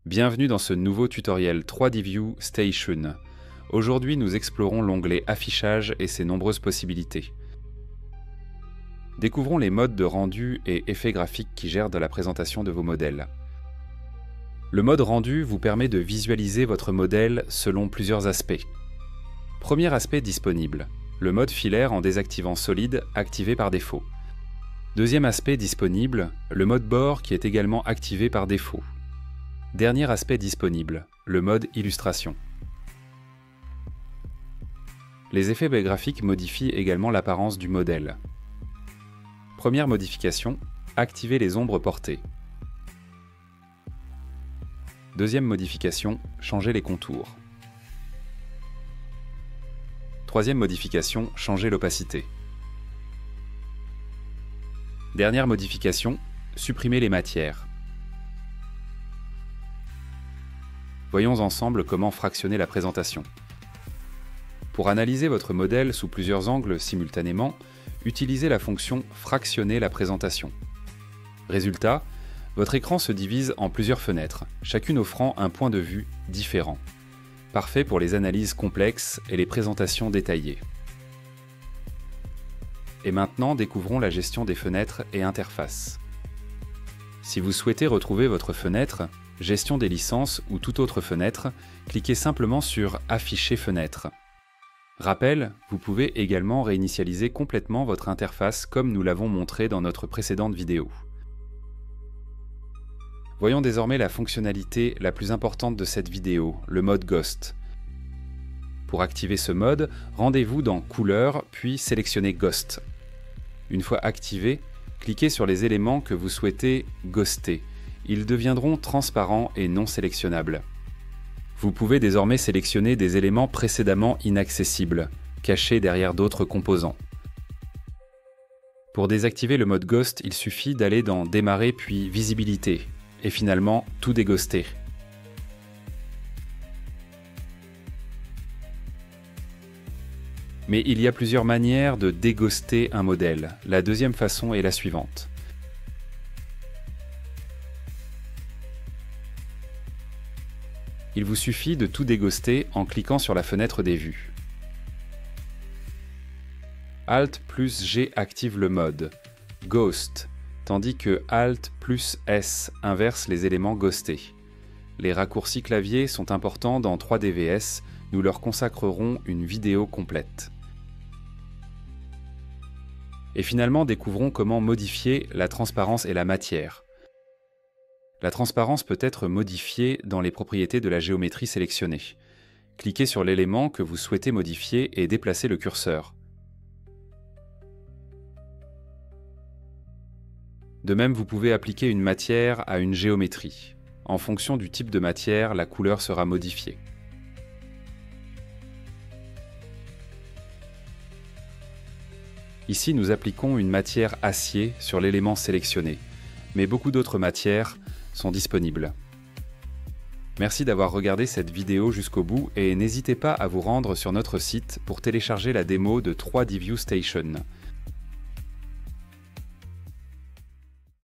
Bienvenue dans ce nouveau tutoriel 3D View Station. Aujourd'hui, nous explorons l'onglet Affichage et ses nombreuses possibilités. Découvrons les modes de rendu et effets graphiques qui gèrent de la présentation de vos modèles. Le mode rendu vous permet de visualiser votre modèle selon plusieurs aspects. Premier aspect disponible, le mode filaire en désactivant solide activé par défaut. Deuxième aspect disponible, le mode bord qui est également activé par défaut. Dernier aspect disponible, le mode illustration. Les effets graphiques modifient également l'apparence du modèle. Première modification, activer les ombres portées. Deuxième modification, changer les contours. Troisième modification, changer l'opacité. Dernière modification, supprimer les matières. Voyons ensemble comment fractionner la présentation. Pour analyser votre modèle sous plusieurs angles simultanément, utilisez la fonction « Fractionner la présentation ». Résultat, votre écran se divise en plusieurs fenêtres, chacune offrant un point de vue différent. Parfait pour les analyses complexes et les présentations détaillées. Et maintenant, découvrons la gestion des fenêtres et interfaces. Si vous souhaitez retrouver votre fenêtre, gestion des licences ou toute autre fenêtre, cliquez simplement sur « Afficher fenêtre ». Rappel, vous pouvez également réinitialiser complètement votre interface comme nous l'avons montré dans notre précédente vidéo. Voyons désormais la fonctionnalité la plus importante de cette vidéo, le mode Ghost. Pour activer ce mode, rendez-vous dans Couleurs, puis sélectionnez Ghost. Une fois activé, cliquez sur les éléments que vous souhaitez ghoster. Ils deviendront transparents et non sélectionnables. Vous pouvez désormais sélectionner des éléments précédemment inaccessibles, cachés derrière d'autres composants. Pour désactiver le mode Ghost, il suffit d'aller dans Démarrer puis Visibilité, et finalement tout déghoster. Mais il y a plusieurs manières de déghoster un modèle. La deuxième façon est la suivante. Il vous suffit de tout déghoster en cliquant sur la fenêtre des vues. Alt plus G active le mode Ghost, tandis que Alt plus S inverse les éléments ghostés. Les raccourcis clavier sont importants dans 3dVS, nous leur consacrerons une vidéo complète. Et finalement, découvrons comment modifier la transparence et la matière. La transparence peut être modifiée dans les propriétés de la géométrie sélectionnée. Cliquez sur l'élément que vous souhaitez modifier et déplacez le curseur. De même, vous pouvez appliquer une matière à une géométrie. En fonction du type de matière, la couleur sera modifiée. Ici, nous appliquons une matière acier sur l'élément sélectionné, mais beaucoup d'autres matières sont disponibles. Merci d'avoir regardé cette vidéo jusqu'au bout et n'hésitez pas à vous rendre sur notre site pour télécharger la démo de 3D View Station.